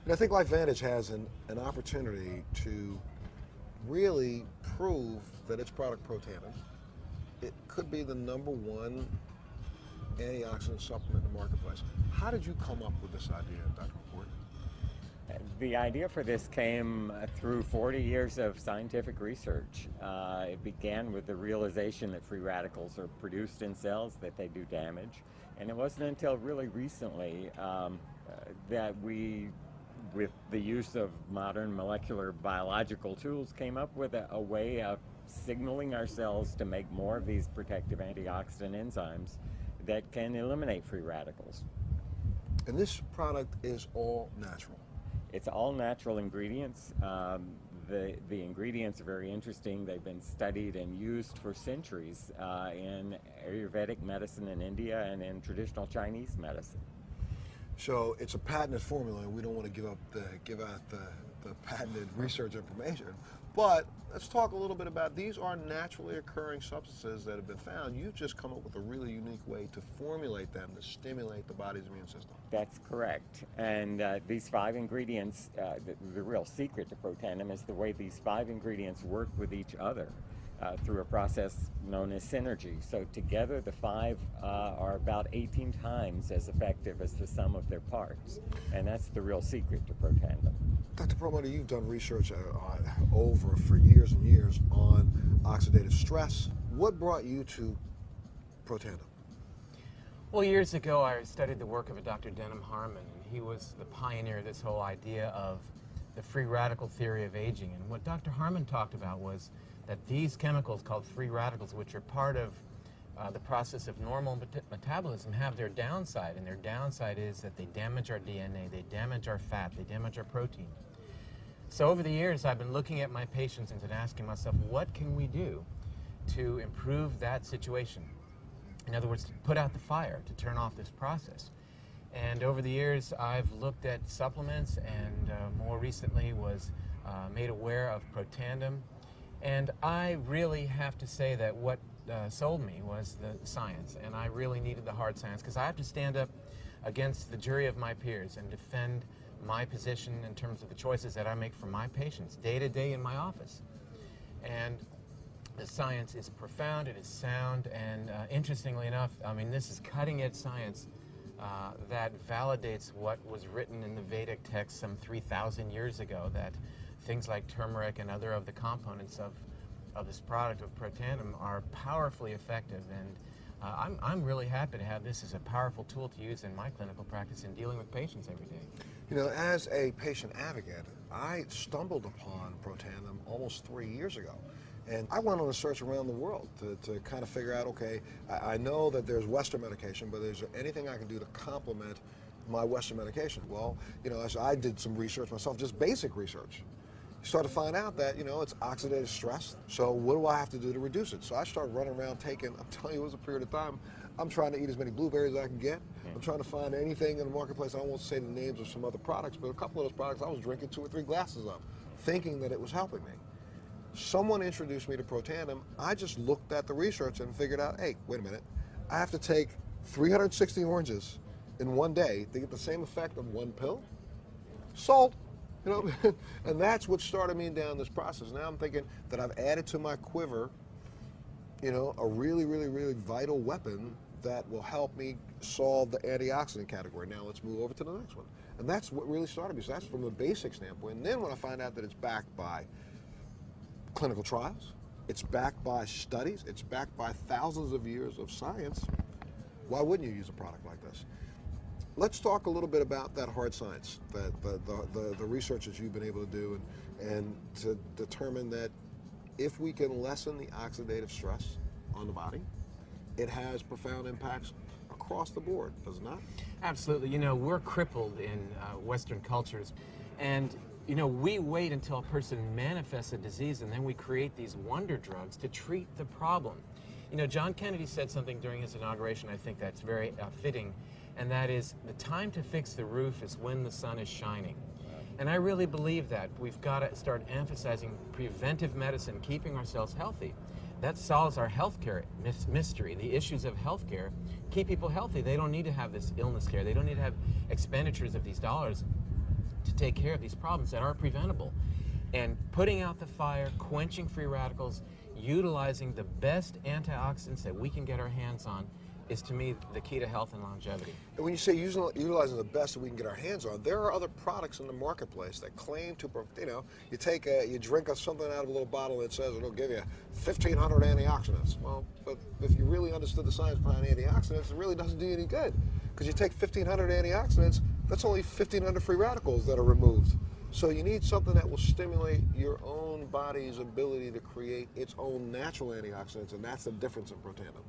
And I think LifeVantage has an opportunity to really prove that its product Protandim, it could be the #1 antioxidant supplement in the marketplace. How did you come up with this idea, Dr. McCourt? The idea for this came through 40 years of scientific research. It began with the realization that free radicals are produced in cells, that they do damage. And it wasn't until really recently that we, with the use of modern molecular biological tools, came up with a way of signaling our cells to make more of these protective antioxidant enzymes that can eliminate free radicals. And this product is all natural. It's all natural ingredients. The ingredients are very interesting. They've been studied and used for centuries in Ayurvedic medicine in India and in traditional Chinese medicine. So it's a patented formula, and we don't want to give out the patented research information. But let's talk a little bit about, these are naturally occurring substances that have been found. You've just come up with a really unique way to formulate them to stimulate the body's immune system. That's correct. And these 5 ingredients, the real secret to Protandim is the way these 5 ingredients work with each other through a process known as synergy. So together the 5 are about 18 times as effective as the sum of their parts. And that's the real secret to Protandim. Dr. Perlmutter, you've done research for years and years on oxidative stress. What brought you to Protandim? Well, years ago I studied the work of a Dr. Denham Harmon, and he was the pioneer of this whole idea of the free radical theory of aging. And what Dr. Harmon talked about was that these chemicals called free radicals, which are part of the process of normal metabolism, have their downside, and their downside is that they damage our DNA, they damage our fat, they damage our protein. So over the years I've been looking at my patients and asking myself, what can we do to improve that situation? In other words, to put out the fire, to turn off this process. And over the years I've looked at supplements, and more recently was made aware of Protandim. And I really have to say that what sold me was the science, and I really needed the hard science, because I have to stand up against the jury of my peers and defend my position in terms of the choices that I make for my patients day to day in my office. And the science is profound, it is sound, and interestingly enough, I mean, this is cutting-edge science that validates what was written in the Vedic text some 3,000 years ago, that things like turmeric and other of the components of this product of Protandim are powerfully effective. And I'm really happy to have this as a powerful tool to use in my clinical practice in dealing with patients every day. You know, as a patient advocate, I stumbled upon Protandim almost 3 years ago. And I went on a search around the world to kind of figure out, okay, I know that there's Western medication, but is there anything I can do to complement my Western medication? Well, you know, as I did some research myself, just basic research, start to find out that, you know, it's oxidative stress. So what do I have to do to reduce it? So I started running around taking, I'm telling you, it was a period of time, I'm trying to eat as many blueberries as I can get. I'm trying to find anything in the marketplace. I won't say the names of some other products, but a couple of those products I was drinking 2 or 3 glasses of, thinking that it was helping me. Someone introduced me to Protandim. I just looked at the research and figured out, hey, wait a minute, I have to take 360 oranges in one day to get the same effect of 1 pill? Sold. You know, and that's what started me down this process. Now I'm thinking that I've added to my quiver, you know, a really, really, really vital weapon that will help me solve the antioxidant category. Now let's move over to the next one. And that's what really started me. So that's from a basic standpoint. And then when I find out that it's backed by clinical trials, it's backed by studies, it's backed by thousands of years of science, why wouldn't you use a product like this? Let's talk a little bit about that hard science, that the research that you've been able to do, and to determine that if we can lessen the oxidative stress on the body, it has profound impacts across the board, does it not? Absolutely. You know, we're crippled in Western cultures, and you know, we wait until a person manifests a disease, and then we create these wonder drugs to treat the problem. You know, John Kennedy said something during his inauguration, I think that's very fitting, and that is, the time to fix the roof is when the sun is shining. And I really believe that. We've got to start emphasizing preventive medicine, keeping ourselves healthy. That solves our healthcare mystery. The issues of healthcare keep people healthy. They don't need to have this illness care. They don't need to have expenditures of these dollars to take care of these problems that are preventable. And putting out the fire, quenching free radicals, utilizing the best antioxidants that we can get our hands on is, to me, the key to health and longevity. And when you say utilizing the best that we can get our hands on, there are other products in the marketplace that claim to, you drink something out of a little bottle that says it'll give you 1,500 antioxidants. Well, but if you really understood the science behind antioxidants, it really doesn't do you any good. Because you take 1,500 antioxidants, that's only 1,500 free radicals that are removed. So you need something that will stimulate your own body's ability to create its own natural antioxidants, and that's the difference in Protandim.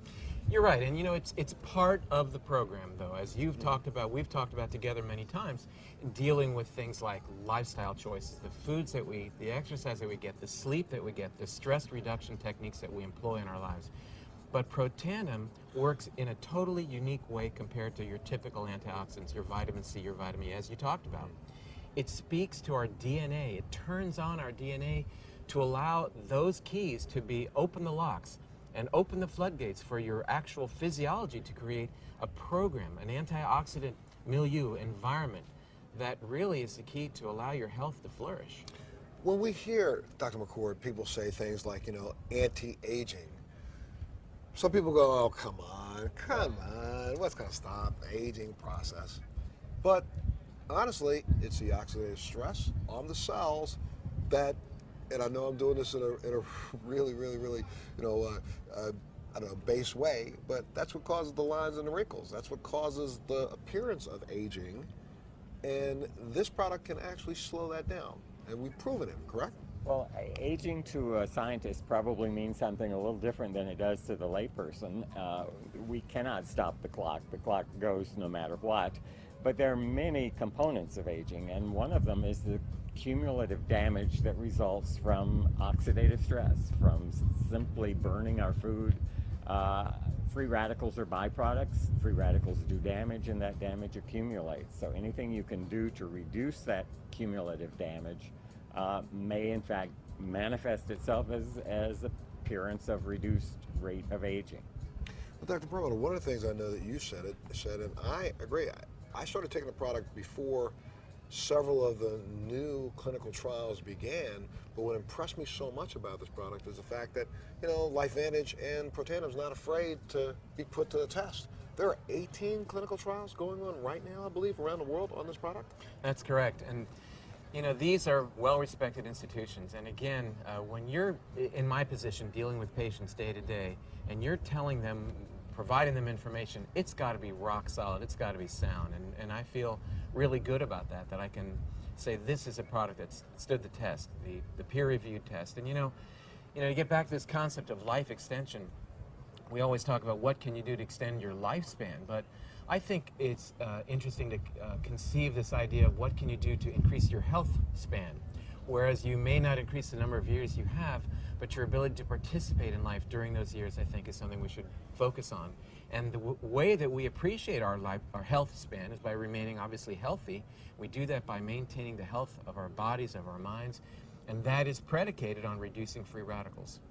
You're right, and it's part of the program, though, as you've talked about, we've talked about together many times, dealing with things like lifestyle choices, the foods that we eat, the exercise that we get, the sleep that we get, the stress reduction techniques that we employ in our lives. But Protandim works in a totally unique way compared to your typical antioxidants, your vitamin C, your vitamin E, as you talked about. It speaks to our DNA. It turns on our DNA to allow those keys to open the locks and open the floodgates for your actual physiology to create a program, an antioxidant milieu, environment that really is the key to allow your health to flourish. When we hear, Dr. McCord, people say things like, anti-aging, some people go, oh, come on, what's going to stop the aging process? But honestly, it's the oxidative stress on the cells that, and I know I'm doing this in a really, I don't know, base way, but that's what causes the lines and the wrinkles. That's what causes the appearance of aging, and this product can actually slow that down, and we've proven it, correct? Well, aging to a scientist probably means something a little different than it does to the layperson. We cannot stop the clock. The clock goes no matter what. But there are many components of aging, and one of them is the cumulative damage that results from oxidative stress, from simply burning our food. Free radicals are byproducts. Free radicals do damage, and that damage accumulates. So anything you can do to reduce that cumulative damage may in fact manifest itself as appearance of reduced rate of aging. Well, Dr. Perlmutter, one of the things I know that you said, and I agree, I started taking the product before several of the new clinical trials began, but what impressed me so much about this product is the fact that, LifeVantage and Protandim is not afraid to be put to the test. There are 18 clinical trials going on right now, I believe, around the world on this product? That's correct. And these are well-respected institutions, and again, when you're in my position dealing with patients day to day, and you're telling them, providing them information, it's got to be rock solid, it's got to be sound, and I feel really good about that I can say this is a product that's stood the test, the peer-reviewed test. And to get back to this concept of life extension, we always talk about what can you do to extend your lifespan, but I think it's interesting to conceive this idea of what can you do to increase your health span, whereas you may not increase the number of years you have, but your ability to participate in life during those years, I think, is something we should focus on. And the way that we appreciate our health span is by remaining obviously healthy. We do that by maintaining the health of our bodies, of our minds, and that is predicated on reducing free radicals.